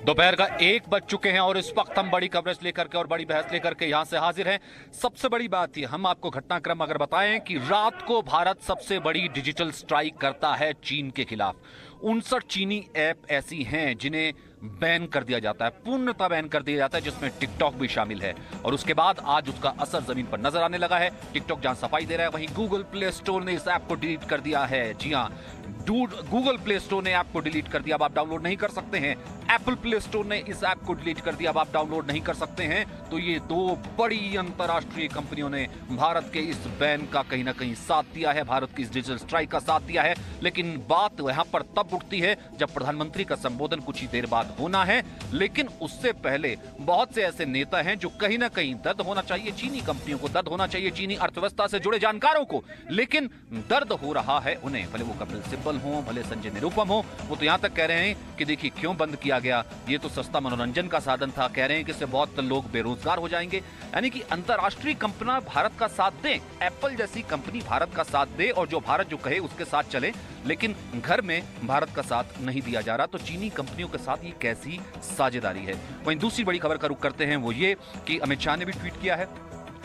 दोपहर का 1 बज चुके हैं और इस वक्त हम बड़ी कवरेज लेकर के और बड़ी बहस लेकर के यहां से हाजिर हैं। सबसे बड़ी बात ये, हम आपको घटनाक्रम अगर बताएं कि रात को भारत सबसे बड़ी डिजिटल स्ट्राइक करता है चीन के खिलाफ। 59 चीनी ऐप ऐसी हैं जिन्हें बैन कर दिया जाता है, पूर्णतः बैन कर दिया जाता है, जिसमें टिकटॉक भी शामिल है। और उसके बाद आज उसका असर जमीन पर नजर आने लगा है। टिकटॉक जहां सफाई दे रहा है, वहीं गूगल प्ले स्टोर ने इस ऐप को डिलीट कर दिया है। जी हां, गूगल प्ले स्टोर ने ऐप को डिलीट कर दिया, अब आप डाउनलोड नहीं कर सकते हैं। एप्पल प्ले स्टोर ने इस ऐप को डिलीट कर दिया, अब आप डाउनलोड नहीं कर सकते हैं। तो ये दो बड़ी अंतर्राष्ट्रीय कंपनियों ने भारत के इस बैन का कहीं ना कहीं साथ दिया है, भारत की इस डिजिटल स्ट्राइक का साथ दिया है। लेकिन बात यहां पर तब उठती है जब प्रधानमंत्री का संबोधन कुछ ही देर बाद होना है। लेकिन उससे पहले बहुत से ऐसे नेता हैं जो कहीं ना कहीं दर्द होना चाहिए चीनी कंपनियों को, दर्द होना चाहिए चीनी अर्थव्यवस्था से जुड़े जानकारों को, लेकिन दर्द हो रहा है उन्हें, भले वो कपिल सिब्बल हो, भले संजय निरुपम हो। वो तो यहां तक कह रहे हैं कि देखिए क्यों बंद किया गया, ये तो सस्ता मनोरंजन का साधन था। कह रहे हैं कि इससे बहुत लोग बेरोजगार हो जाएंगे। यानी कि अंतर्राष्ट्रीय कंपनियां भारत का साथ दें, एप्पल जैसी कंपनी भारत का साथ दे और जो भारत जो कहे उसके साथ चले, लेकिन घर में भारत का साथ नहीं दिया जा रहा। तो चीनी कंपनियों के साथ ये कैसी साझेदारी है। वहीं दूसरी बड़ी खबर का रुख करते हैं, वो ये कि अमित शाह ने भी ट्वीट किया है।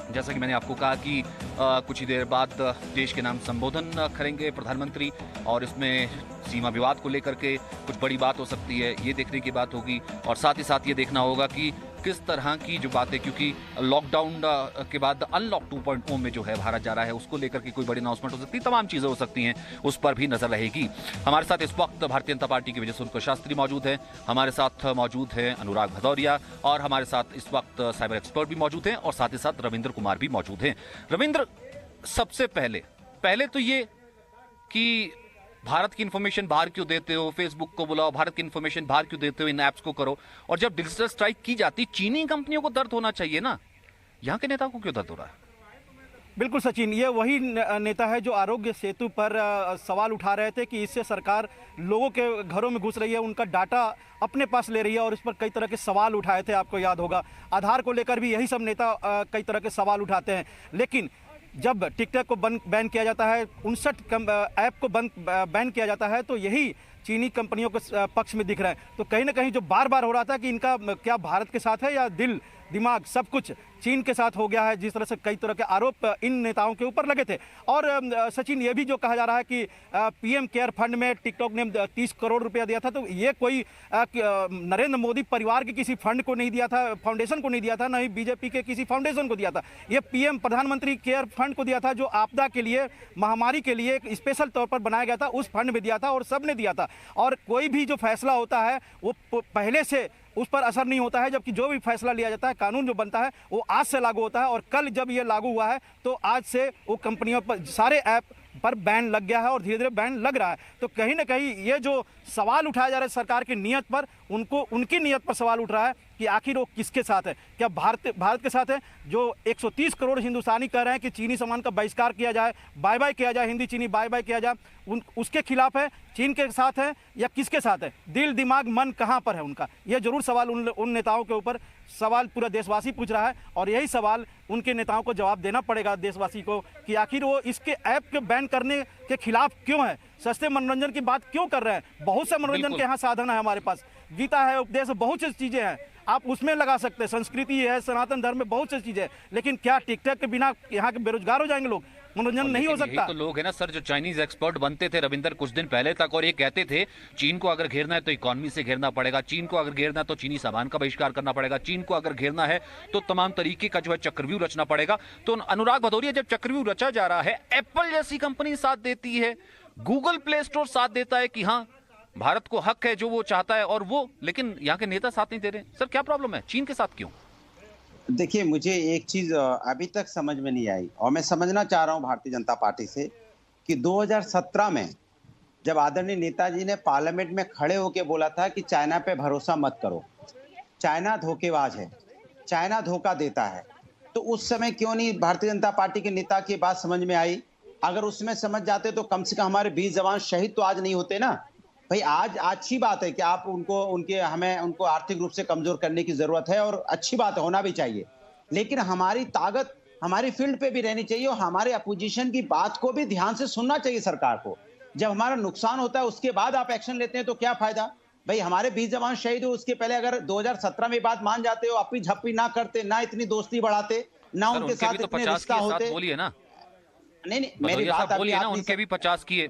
जैसा कि मैंने आपको कहा कि कुछ ही देर बाद देश के नाम संबोधन करेंगे प्रधानमंत्री, और इसमें सीमा विवाद को लेकर के कुछ बड़ी बात हो सकती है, ये देखने की बात होगी। और साथ ही साथ ये देखना होगा कि किस तरह की जो बातें, क्योंकि लॉकडाउन के बाद अनलॉक 2.0 में जो है भारत जा रहा है, उसको लेकर के कोई बड़ी अनाउंसमेंट हो सकती है, तमाम चीजें हो सकती हैं, उस पर भी नजर रहेगी। हमारे साथ इस वक्त भारतीय जनता पार्टी की वजह से उनको शास्त्री मौजूद है, हमारे साथ मौजूद है अनुराग भदौरिया, और हमारे साथ इस वक्त साइबर एक्सपर्ट भी मौजूद हैं, और साथ ही साथ रविंद्र कुमार भी मौजूद हैं। रविंद्र, सबसे पहले तो ये कि भारत की इंफॉर्मेशन बाहर क्यों देते हो, फेसबुक को बुलाओ, भारत की इंफॉर्मेशन बाहर क्यों देते हो, इन ऐप्स को करो। और जब डिजिटल स्ट्राइक की जाती, चीनी कंपनियों को दर्द होना चाहिए ना, यहां के नेताओं को क्यों दर्द हो रहा है? बिल्कुल सचिन, ये वही नेता है जो आरोग्य सेतु पर सवाल उठा रहे थे कि इससे सरकार लोगों के घरों में घुस रही है, उनका डाटा अपने पास ले रही है, और इस पर कई तरह के सवाल उठाए थे। आपको याद होगा, आधार को लेकर भी यही सब नेता कई तरह के सवाल उठाते हैं। लेकिन जब टिकटॉक को बैन किया जाता है, 59 ऐप को बैन किया जाता है, तो यही चीनी कंपनियों के पक्ष में दिख रहा है। तो कहीं ना कहीं जो बार बार हो रहा था कि इनका क्या भारत के साथ है या दिल दिमाग सब कुछ चीन के साथ हो गया है, जिस तरह से कई तरह के आरोप इन नेताओं के ऊपर लगे थे। और सचिन, ये भी जो कहा जा रहा है कि पीएम केयर फंड में टिकटॉक ने 30 करोड़ रुपया दिया था, तो ये कोई नरेंद्र मोदी परिवार के किसी फंड को नहीं दिया था, फाउंडेशन को नहीं दिया था, ना ही बीजेपी के किसी फाउंडेशन को दिया था। ये पीएम प्रधानमंत्री केयर फंड को दिया था, जो आपदा के लिए, महामारी के लिए एक स्पेशल तौर पर बनाया गया था, उस फंड में दिया था और सब ने दिया था। और कोई भी जो फैसला होता है वो पहले से उस पर असर नहीं होता है, जबकि जो भी फैसला लिया जाता है, कानून जो बनता है, वो आज से लागू होता है। और कल जब ये लागू हुआ है तो आज से वो कंपनियों पर, सारे ऐप पर बैन लग गया है और धीरे धीरे बैन लग रहा है। तो कहीं ना कहीं ये जो सवाल उठाया जा रहा है सरकार की नीयत पर, उनकी नीयत पर सवाल उठ रहा है कि आखिर वो किसके साथ है। क्या भारत के साथ है, जो 130 करोड़ हिंदुस्तानी कह रहे हैं कि चीनी सामान का बहिष्कार किया जाए, बाय बाय किया जाए, हिंदी चीनी बाय बाय किया जाए, उसके खिलाफ है, चीन के साथ है या किसके साथ है? दिल दिमाग मन कहाँ पर है उनका? ये जरूर सवाल उन नेताओं के ऊपर सवाल पूरा देशवासी पूछ रहा है, और यही सवाल उनके नेताओं को जवाब देना पड़ेगा देशवासी को कि आखिर वो इसके ऐप के बैन करने के खिलाफ क्यों है, सस्ते मनोरंजन की बात क्यों कर रहे हैं। बहुत से मनोरंजन के यहाँ साधन है हमारे पास, गीता है, उपदेश है, बहुत सी चीजें हैं, आप उसमें लगा सकते हैं, संस्कृति है, सनातन धर्म में बहुत सी चीजें हैं। लेकिन क्या टिकटॉक के बिना यहाँ के बेरोजगार हो जाएंगे लोग? मनोरंजन नहीं हो सकता। तो लोग है ना सर, जो चाइनीज एक्सपर्ट बनते थे रविंदर कुछ दिन पहले तक, और ये कहते थे चीन को अगर घेरना है तो इकोनॉमी से घेरना पड़ेगा, चीन को अगर घेरना है तो चीनी सामान का बहिष्कार करना पड़ेगा, चीन को अगर घेरना है तो तमाम तरीके का जो है चक्रव्यूह रचना पड़ेगा। तो अनुराग भदौरिया, जब चक्रव्यूह रचा जा रहा है, एप्पल जैसी कंपनी साथ देती है, गूगल प्ले स्टोर साथ देता है कि हाँ भारत को हक है जो वो चाहता है, और वो, लेकिन यहाँ के नेता साथ नहीं दे रहे। सर क्या प्रॉब्लम है, चीन के साथ क्यों? देखिए, मुझे एक चीज अभी तक समझ में नहीं आई, और मैं समझना चाह रहा हूं भारतीय जनता पार्टी से कि 2017 में जब आदरणीय नेताजी ने पार्लियामेंट में खड़े होकर बोला था कि चाइना पे भरोसा मत करो, चाइना धोखेबाज है, चाइना धोखा देता है, तो उस समय क्यों नहीं भारतीय जनता पार्टी के नेता की बात समझ में आई? अगर उसमें समझ जाते तो कम से कम हमारे 20 जवान शहीद तो आज नहीं होते ना। भाई, आज अच्छी बात है कि आप हमें उनको आर्थिक रूप से कमजोर करने की जरूरत है, और अच्छी बात है, होना भी चाहिए, लेकिन हमारी ताकत हमारी फील्ड पे भी रहनी चाहिए, और हमारे अपोजिशन की बात को भी ध्यान से सुनना चाहिए सरकार को। जब हमारा नुकसान होता है उसके बाद आप एक्शन लेते हैं तो क्या फायदा? भाई हमारे 20 जवान शहीद हुए, उसके पहले अगर 2017 में बात मान जाते हो, अपनी झप्पी ना करते, ना इतनी दोस्ती बढ़ाते, ना उनके साथ इतने रिश्ता होते। बोलिए ना, नहीं मेरी बात बोलिए ना, उनके भी 50 किए,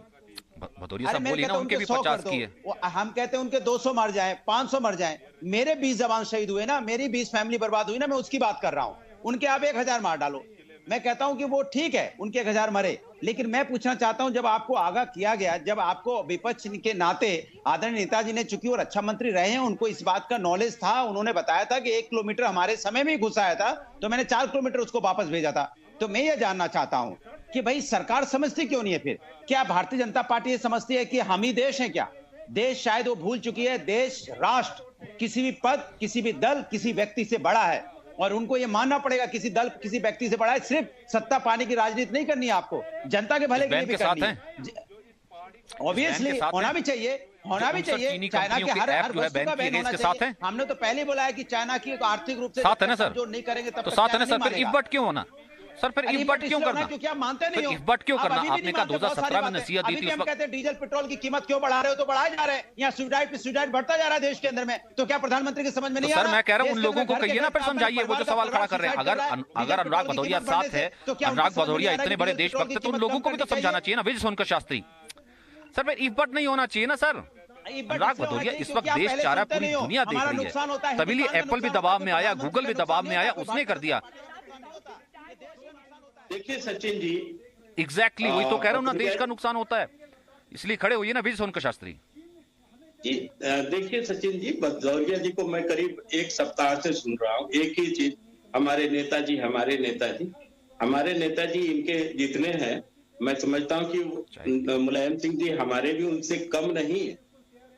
भदौरिया साहब बोलिए ना, उनके भी 50 किए। हम कहते हैं उनके 200 मर जाए, 500 मर जाए, मेरे 20 जवान शहीद हुए ना, मेरी 20 फैमिली बर्बाद हुई ना, मैं उसकी बात कर रहा हूं। उनके आप 1000 मार डालो, मैं कहता हूं कि वो ठीक है, उनके 1000 मरे, लेकिन मैं पूछना चाहता हूं, जब आपको आगाह किया गया, जब आपको विपक्ष के नाते आदरणीय नेताजी ने, चूंकि वो रक्षा मंत्री रहे हैं, उनको इस बात का नॉलेज था, उन्होंने बताया था कि 1 किलोमीटर हमारे समय में ही घुस आया था, तो मैंने 4 किलोमीटर उसको वापस भेजा था। तो मैं ये जानना चाहता हूं कि भाई सरकार समझती क्यों नहीं है फिर? क्या भारतीय जनता पार्टी ये समझती है कि हम ही देश हैं क्या? देश शायद वो भूल चुकी है, देश राष्ट्र किसी भी पद, किसी भी दल, किसी व्यक्ति से बड़ा है, और उनको ये मानना पड़ेगा किसी दल, किसी व्यक्ति से बड़ा है। सिर्फ सत्ता पाने की राजनीति नहीं करनी है आपको, जनता के भले के लिए भी करनी है। ऑब्वियसली होना भी चाहिए, होना भी चाहिए। चाइना के हर वस्तु का बैन होना चाहिए। हमने तो पहले बोला है कि चाइना की आर्थिक रूप से साथ है ना सर, जो नहीं करेंगे तब तो साथ है ना सर, फिर इफ्बट क्यों होना सर? फिर इफ्बट क्यों करना? क्योंकि आप मानते नहीं हो। इफ्बट क्यों करना? आपने कहा 2017 में नसीहत दी थी, हम कहते हैं डीजल पेट्रोल की कीमत क्यों बढ़ा रहे हो? तो बढ़ाए जा रहे हैं, यहाँ सुसाइड पे सुसाइड बढ़ता जा रहा है देश के अंदर में। तो क्या प्रधानमंत्री की समझ में नहीं आ रहा? सर मैं कह रहा हूँ उन लोगों को कहिए ना, फिर समझाइए, वो जो सवाल खड़ा कर रहे हैं। अगर अनुराग भदौरिया साथ है, अनुराग भदौरिया इतने बड़े देशभक्त है, तो उन लोगों को भी तो समझाना चाहिए ना, विजय सोनकर शास्त्री सर। फिर इफ्बट नहीं होना चाहिए ना सर। अनुराग भदौरिया इस वक्त देश चाह रहा है, पूरी दुनिया देख रही है, तभी एप्पल भी दबाव में आया, गूगल भी दबाव में आया, उसने कर दिया। देखिए सचिन जी, एग्जैक्टली वही तो कह रहा हूं ना, देश का नुकसान होता है, इसलिए खड़े होइए ना विजय सोनकर शास्त्री जी। देखिए सचिन जी, भदौरिया जी को मैं करीब 1 सप्ताह से सुन रहा हूं, एक ही चीज, हमारे नेताजी, हमारे नेताजी, हमारे नेताजी। इनके जितने हैं, मैं समझता हूं कि मुलायम सिंह जी हमारे भी उनसे कम नहीं है,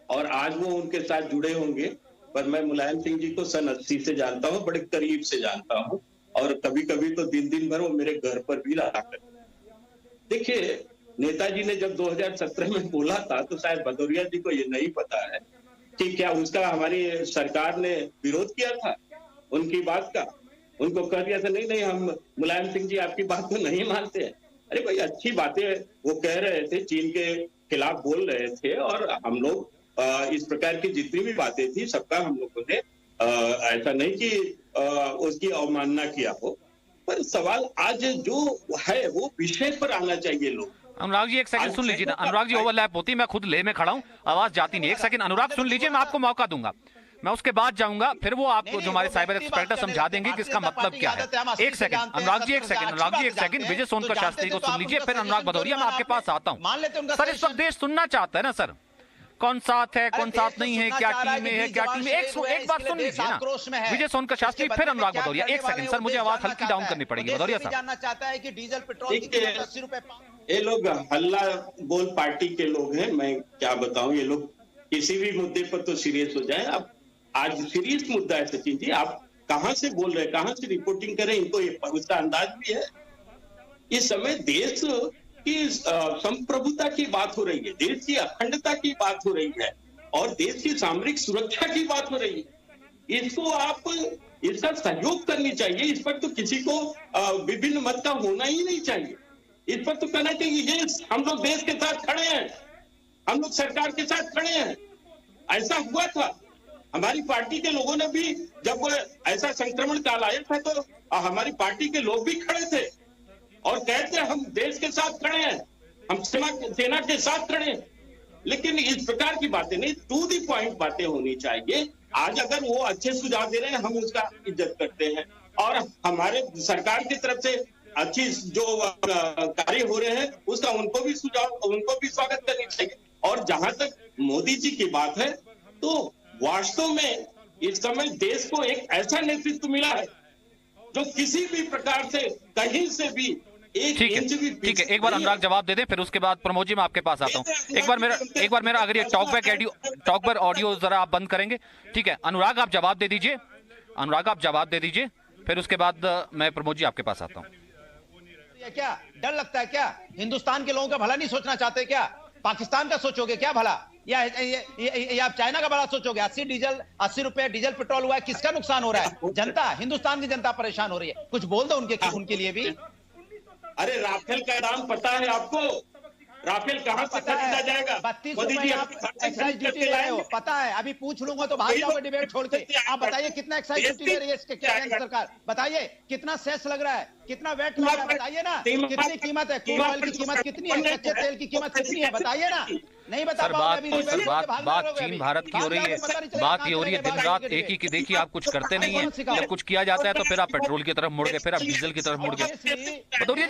और आज वो उनके साथ जुड़े होंगे। पर मैं मुलायम सिंह जी को सन 80 से जानता हूं, बड़े करीब से जानता हूं, और कभी कभी तो दिन भर वो मेरे घर पर भी रहा कर। देखिए नेताजी ने जब 2017 में बोला था, तो शायद भदौरिया जी को ये नहीं पता है कि क्या उसका हमारी सरकार ने विरोध किया था उनकी बात का। उनको कह दिया था नहीं हम मुलायम सिंह जी आपकी बात को नहीं मानते हैं। अरे भाई, अच्छी बातें वो कह रहे थे, चीन के खिलाफ बोल रहे थे, और हम लोग इस प्रकार की जितनी भी बातें थी सबका हम लोगों ने ऐसा नहीं कि उसकी अवमानना किया हो, पर सवाल आज जो है वो विषय पर आना चाहिए लोग। अनुराग जी 1 सेकंड सुन लीजिए ना, अनुराग जी ओवरलैप होती है, मैं खुद ले में खड़ा हूं, आवाज जाती नहीं। 1 सेकंड अनुराग सुन लीजिए, मैं आपको मौका दूंगा, मैं उसके बाद जाऊंगा, फिर वो आपको जो हमारे साइबर एक्सपर्ट समझा देंगे कि इसका मतलब क्या है। 1 second Anurag ji, 1 second Anurag ji, 1 second विजय सोनकर शास्त्री को सुन लीजिए, फिर अनुराग भदौरिया मैं आपके पास आता हूँ। सर इस वक्त देश सुनना चाहता है ना सर, कौन साथ है कौन साथ नहीं है, क्या टीम में है क्या टीम में। एक बात सुन लीजिए ना विजय सोनकर शास्त्री, फिर अनुराग भदौरिया। 1 सेकंड सर, मुझे आवाज हल्की डाउन करनी पड़ेगी भदौरिया साहब। जानना चाहता है कि डीजल पेट्रोल की कीमत 80 रुपए। ये लोग हल्ला बोल पार्टी के लोग हैं, मैं क्या बताऊं। ये लोग किसी भी मुद्दे पर तो सीरियस हो जाए। अब आज सीरियस मुद्दा है सचिन जी, आप कहां से बोल रहे हैं, कहां से रिपोर्टिंग करें, इनको उसका अंदाज भी है। इस समय देश की संप्रभुता की बात हो रही है, देश की अखंडता की बात हो रही है, और देश की सामरिक सुरक्षा की बात हो रही है। इसको आप इसका सहयोग करनी चाहिए। इस पर तो किसी को विभिन्न मत का होना ही नहीं चाहिए। इस पर तो कहना चाहिए ये हम लोग देश के साथ खड़े हैं, हम लोग सरकार के साथ खड़े हैं। ऐसा हुआ था, हमारी पार्टी के लोगों ने भी, जब ऐसा संक्रमण काल आया था, तो हमारी पार्टी के लोग भी खड़े थे और कहते हैं हम देश के साथ खड़े हैं, हम सेना के साथ खड़े हैं। लेकिन इस प्रकार की बातें नहीं, टू दी पॉइंट बातें होनी चाहिए। आज अगर वो अच्छे सुझाव दे रहे हैं, हम उसका इज्जत करते हैं, और हमारे सरकार की तरफ से अच्छी जो कार्य हो रहे हैं उसका उनको भी सुझाव, उनको भी स्वागत करनी चाहिए। और जहां तक मोदी जी की बात है, तो वास्तव में इस समय देश को एक ऐसा नेतृत्व मिला है जो किसी भी प्रकार से कहीं से भी एक इंच भी। ठीक है, एक बार अनुराग जवाब दे दे, फिर उसके बाद प्रमोद जी मैं आपके पास आता हूँ। एक बार मेरा अगर ये टॉकबैक ऑडियो जरा आप बंद करेंगे। ठीक है अनुराग, आप जवाब दे दीजिए, अनुराग आप जवाब दे दीजिए, फिर उसके बाद मैं प्रमोद जी आपके पास आता हूँ। क्या डर लगता है क्या? हिंदुस्तान के लोगों का भला नहीं सोचना चाहते क्या? पाकिस्तान का सोचोगे क्या भला, या आप चाइना का भला सोचोगे? 80 रुपए डीजल पेट्रोल हुआ है, किसका नुकसान हो रहा है? जनता, हिंदुस्तान की जनता परेशान हो रही है। कुछ बोल दो उनके लिए भी। अरे राफेल का दाम पता है आपको? राफेल कहां से खरीदा जाएगा? 32 मोदी जी रुपए आप एक्साइज ड्यूटी ले रहे हो, पता है। अभी पूछ लूंगा तो भाग जाओगे डिबेट छोड़ के। आप बताइए कितना एक्साइज ड्यूटी ले रही है इसके केंद्र सरकार? बताइए कितना सेस लग रहा है, कितना वेट लग रहा है, बताइए ना। कितनी कीमत है, क्रूड ऑयल की कीमत कितनी है, कच्चे तेल की कीमत कितनी है, बताइए ना। नहीं बता सर बात चीन भारत की हो रही है, बात ये हो रही है दिन रात एक ही की। देखिए आप कुछ करते नहीं है, जब कुछ किया जाता है तो फिर आप पेट्रोल की तरफ मुड़ गए, फिर आप डीजल की तरफ मुड़ गए। भदौरिया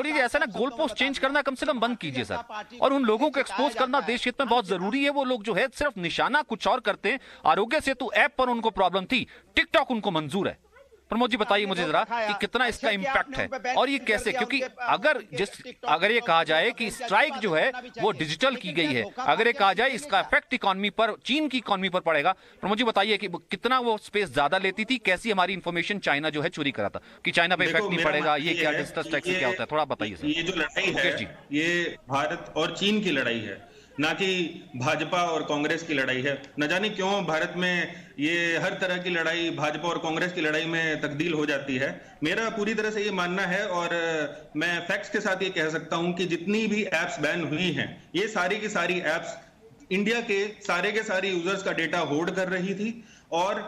जी ऐसा ना गोल पोस्ट चेंज करना कम से कम बंद कीजिए सर, और उन लोगों को एक्सपोज करना देश हित में बहुत जरूरी है। वो लोग जो है सिर्फ निशाना कुछ और करते हैं। आरोग्य सेतु ऐप पर उनको प्रॉब्लम थी, टिकटॉक उनको मंजूर है। प्रमोद जी बताइए मुझे जरा कि कितना इसका इंपैक्ट है और ये कैसे, क्योंकि अगर ये कहा जाए कि स्ट्राइक जो है वो डिजिटल की गई है, अगर ये कहा जाए इसका इफेक्ट इकोनॉमी पर, चीन की इकोनॉमी पर पड़ेगा। प्रमोद जी बताइए कि कितना वो स्पेस ज्यादा लेती थी, कैसी हमारी इंफॉर्मेशन चाइना जो है चोरी करा था, कि चाइना पे इफेक्ट नहीं पड़ेगा, ये क्या डिजिटल टैक्स क्या होता है, थोड़ा बताइए सर। ये जो लड़ाई है ये भारत और चीन की लड़ाई है, ना कि भाजपा और कांग्रेस की लड़ाई है। न जाने क्यों भारत में ये हर तरह की लड़ाई भाजपा और कांग्रेस की लड़ाई में तब्दील हो जाती है। मेरा पूरी तरह से ये मानना है और मैं फैक्ट्स के साथ ये कह सकता हूं कि जितनी भी एप्स बैन हुई हैं, ये सारी की सारी एप्स इंडिया के सारे यूजर्स का डेटा होल्ड कर रही थी और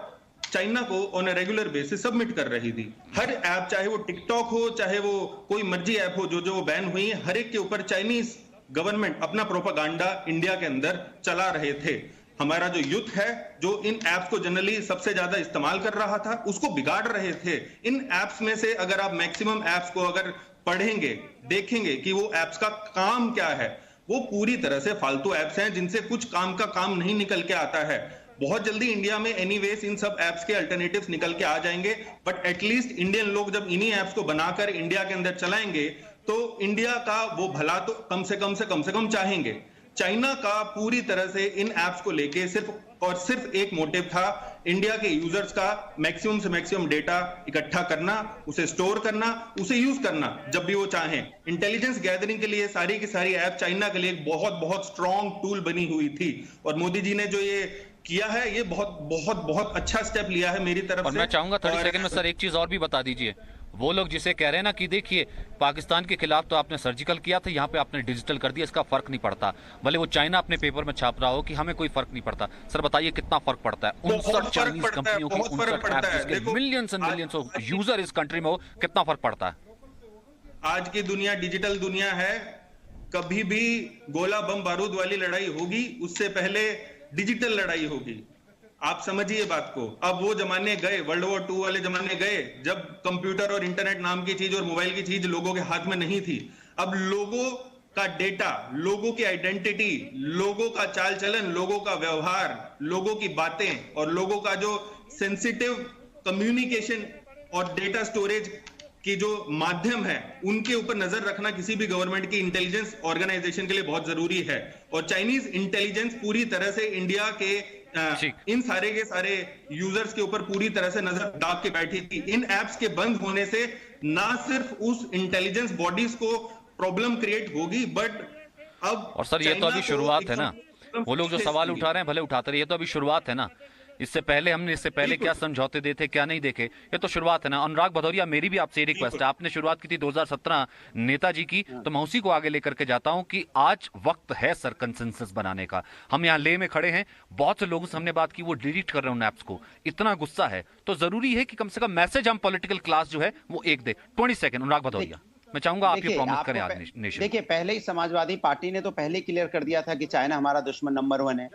चाइना को on a regular basis submit कर रही थी। हर ऐप, चाहे वो टिकटॉक हो, चाहे वो कोई मर्जी ऐप हो, जो बैन हुई है, हर एक के ऊपर चाइनीज गवर्नमेंट अपना प्रोपागेंडा इंडिया के अंदर चला रहे थे। हमारा जो यूथ है, जो इन एप्स को जनरली सबसे ज्यादा इस्तेमाल कर रहा था, उसको बिगाड़ रहे थे। इन एप्स में से अगर आप मैक्सिमम एप्स को अगर पढ़ेंगे, देखेंगे कि वो एप्स का काम क्या है, वो पूरी तरह से फालतू एप्स हैं जिनसे कुछ काम का काम नहीं निकल के आता है। बहुत जल्दी इंडिया में एनीवेज इन सब एप्स के अल्टरनेटिव्स निकल के आ जाएंगे, बट एटलीस्ट इंडियन लोग जब इन्हीं एप्स को बनाकर इंडिया के अंदर चलाएंगे तो इंडिया का वो भला तो कम से कम चाहेंगे। चाइना का पूरी तरह से इन एप्स को लेके सिर्फ एक मोटिव था, इंडिया के यूजर्स का मैक्सिमम से मैक्सिमम डेटा इकट्ठा करना, उसे स्टोर करना, उसे यूज करना जब भी वो चाहें। इंटेलिजेंस गैदरिंग के लिए सारी की सारी ऐप चाइना के लिए एक बहुत बहुत स्ट्रॉन्ग टूल बनी हुई थी और मोदी जी ने जो ये किया है, ये बहुत बहुत बहुत अच्छा स्टेप लिया है मेरी तरफ से। और मैं चाहूंगा 30 सेकंड में सर एक चीज और भी बता दीजिए। वो लोग जिसे कह रहे हैं ना कि देखिए पाकिस्तान के खिलाफ तो आपने सर्जिकल किया था, यहाँ पे आपने डिजिटल कर दिया, इसका फर्क नहीं पड़ता। भले वो चाइना अपने पेपर में छाप रहा हो कि हमें कोई फर्क नहीं पड़ता। सर बताइए कितना फर्क पड़ता है 59 चाइनीज कंपनियों की 59 millions and millions of user इस कंट्री में हो, कितना फर्क पड़ता है? आज की दुनिया डिजिटल दुनिया है। कभी भी गोला बम बारूद वाली लड़ाई होगी, उससे पहले डिजिटल लड़ाई होगी। आप समझिए बात को। अब वो जमाने गए, वर्ल्ड वॉर 2 वाले जमाने गए, जब कंप्यूटर और इंटरनेट नाम की चीज और मोबाइल की चीज लोगों के हाथ में नहीं थी। अब लोगों का डेटा, लोगों की आइडेंटिटी, लोगों का चाल चलन, लोगों का व्यवहार, लोगों की बातें और लोगों का जो सेंसिटिव कम्युनिकेशन और डेटा स्टोरेज की जो माध्यम है, उनके ऊपर नजर रखना किसी भी गवर्नमेंट की इंटेलिजेंस ऑर्गेनाइजेशन के लिए बहुत जरूरी है। और चाइनीज इंटेलिजेंस पूरी तरह से इंडिया के इन सारे के सारे यूजर्स के ऊपर पूरी तरह से नजर डाल के बैठी थी। इन एप्स के बंद होने से ना सिर्फ उस इंटेलिजेंस बॉडीज को प्रॉब्लम क्रिएट होगी, बट अब और सर ये तो अभी शुरुआत है ना। वो लोग जो सवाल उठा रहे हैं भले उठाते रहे, ये तो अभी शुरुआत है ना। इससे पहले क्या समझौते देखे, क्या नहीं देखे, ये तो शुरुआत है ना। अनुराग भदौरिया, मेरी भी आपसे रिक्वेस्ट है, आपने शुरुआत की थी 2017 नेताजी की, तो मैं उसी को आगे लेकर के जाता हूं कि आज वक्त है सर कंसेंसस बनाने का। हम यहाँ ले में खड़े हैं, बहुत से लोगों से हमने बात की, वो डिलीट कर रहे हैं उन ऐप्स को, इतना गुस्सा है, तो जरूरी है कि कम से कम मैसेज हम पॉलिटिकल क्लास जो है वो एक दे। 20 सेकंड अनुराग भदौरिया, मैं चाहूंगा आप ये प्रॉमिस करें आज नेशन। देखिए, पहले ही समाजवादी पार्टी ने तो पहले क्लियर कर दिया था कि चाइना हमारा दुश्मन नंबर 1 है।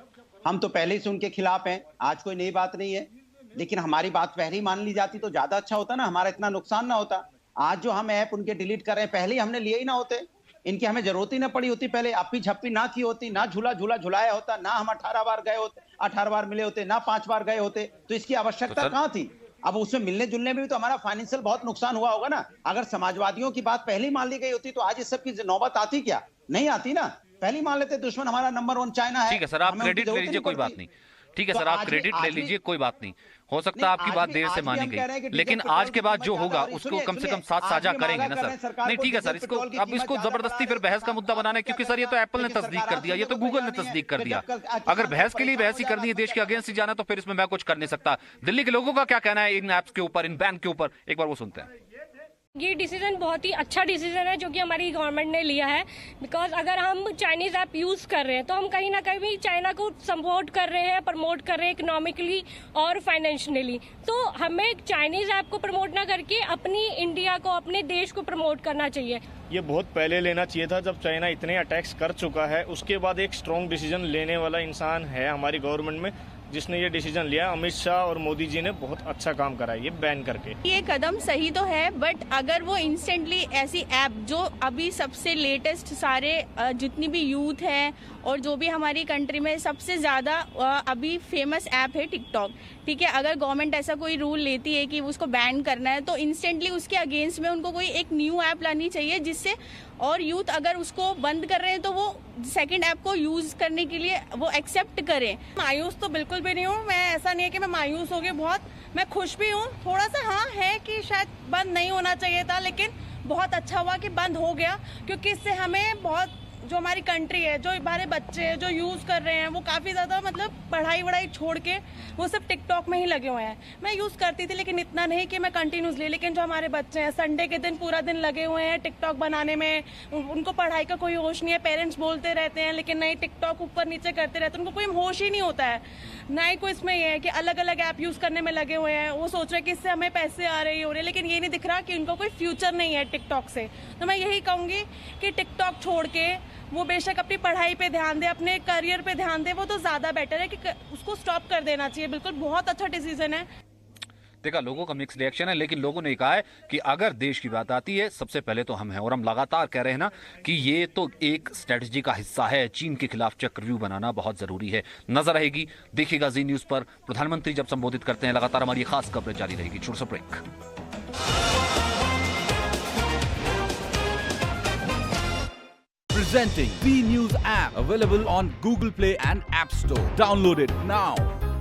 हम तो पहले से उनके खिलाफ हैं, आज कोई नई बात नहीं है। लेकिन हमारी बात पहले ही मान ली जाती तो ज्यादा अच्छा होता ना, हमारा इतना नुकसान ना होता। आज जो हम ऐप उनके डिलीट कर रहे हैं, पहले ही हमने लिए ही ना होते, इनकी हमें जरूरत ही ना पड़ी होती। पहले अपी झप्पी ना की होती, ना झूला झुलाया होता, ना हम 18 बार गए होते, 18 बार मिले होते, ना 5 बार गए होते, तो इसकी आवश्यकता कहाँ थी? अब उसमें मिलने जुलने में भी तो हमारा फाइनेंशियल बहुत नुकसान हुआ होगा ना। अगर समाजवादियों की बात पहले ही मान ली गई होती तो आज इस सब की नौबत आती क्या? नहीं आती ना। पहले मान लेते दुश्मन हमारा नंबर 1 चाइना है। ठीक है सर, आप क्रेडिट ले लीजिए, कोई बात नहीं। ठीक है सर, आप क्रेडिट ले लीजिए, कोई बात नहीं। हो सकता है आपकी बात देर से मानी गई, लेकिन आज के बाद जो होगा उसको कम से कम साथ साझा करेंगे ना सर। नहीं ठीक है सर, इसको जबरदस्ती फिर बहस का मुद्दा बनाना है, क्योंकि सर ये तो एप्पल ने तस्दीक कर दिया, ये तो गूगल ने तस्दीक कर दिया। अगर बहस के लिए बहस ही करनी है, देश के अगेंस्ट ही जाना, तो फिर इसमें मैं कुछ कर नहीं सकता। दिल्ली के लोगों का क्या कहना है इन ऐप्स के ऊपर, इन बैन के ऊपर, एक बार वो सुनते हैं। ये डिसीजन बहुत ही अच्छा डिसीजन है जो कि हमारी गवर्नमेंट ने लिया है। बिकॉज अगर हम चाइनीज ऐप यूज कर रहे हैं तो हम कहीं ना कहीं चाइना को सपोर्ट कर रहे हैं, प्रमोट कर रहे हैं इकोनॉमिकली और फाइनेंशियली। तो हमें चाइनीज ऐप को प्रमोट ना करके अपनी इंडिया को, अपने देश को प्रमोट करना चाहिए। ये बहुत पहले लेना चाहिए था, जब चाइना इतने अटैक्स कर चुका है। उसके बाद एक स्ट्रॉन्ग डिसीजन लेने वाला इंसान है हमारी गवर्नमेंट में जिसने ये डिसीजन लिया। अमित शाह और मोदी जी ने बहुत अच्छा काम करा है ये बैन करके। ये कदम सही तो है, बट अगर वो इंस्टेंटली ऐसी ऐप जो अभी सबसे लेटेस्ट सारे जितनी भी यूथ है और जो भी हमारी कंट्री में सबसे ज़्यादा अभी फेमस ऐप है टिकटॉक, ठीक है, अगर गवर्नमेंट ऐसा कोई रूल लेती है कि उसको बैन करना है तो इंस्टेंटली उसके अगेंस्ट में उनको कोई एक न्यू ऐप लानी चाहिए जिससे, और यूथ अगर उसको बंद कर रहे हैं तो वो सेकंड ऐप को यूज करने के लिए वो एक्सेप्ट करें। मायूस तो बिल्कुल भी नहीं हूँ मैं, ऐसा नहीं है कि मैं मायूस हो गई बहुत, मैं खुश भी हूँ। थोड़ा सा हाँ है कि शायद बंद नहीं होना चाहिए था, लेकिन बहुत अच्छा हुआ कि बंद हो गया, क्योंकि इससे हमें बहुत, जो हमारी कंट्री है, जो हमारे बच्चे हैं जो यूज कर रहे हैं वो काफी ज्यादा मतलब पढ़ाई वढ़ाई छोड़ के वो सब टिकटॉक में ही लगे हुए हैं। मैं यूज करती थी लेकिन इतना नहीं कि मैं कंटिन्यूसली, लेकिन जो हमारे बच्चे हैं संडे के दिन पूरा दिन लगे हुए हैं टिकटॉक बनाने में, उनको पढ़ाई का कोई होश नहीं है। पेरेंट्स बोलते रहते हैं लेकिन नहीं, टिकटॉक ऊपर नीचे करते रहते हैं, उनको कोई होश ही नहीं होता है। ना ही कोई इसमें ये है कि अलग अलग ऐप यूज करने में लगे हुए हैं, वो सोच रहे हैं कि इससे हमें पैसे आ रहे हो रहे, लेकिन ये नहीं दिख रहा कि उनको कोई फ्यूचर नहीं है टिकटॉक से। तो मैं यही कहूंगी कि टिकटॉक छोड़ के वो बेशक अपनी पढ़ाई पे ध्यान दे, अपने करियर पे ध्यान दे, वो तो ज्यादा बेटर है कि उसको स्टॉप कर देना चाहिए। बिल्कुल बहुत अच्छा डिसीजन है। देखा, लोगों का मिक्स रिएक्शन है, लेकिन लोगों ने कहा है कि अगर देश की बात आती है सबसे पहले तो हम हैं, और हम लगातार कह रहे हैं ना कि ये तो एक स्ट्रेटजी का हिस्सा है। चीन के खिलाफ चक्रव्यूह बनाना बहुत जरूरी है। नजर रहेगी, देखिएगा जी न्यूज पर। प्रधानमंत्री जब संबोधित करते हैं लगातार हमारी खास कवरेज जारी रहेगी। छोटा सा break. Presenting B News app, available on Google Play and App Store. Download it now.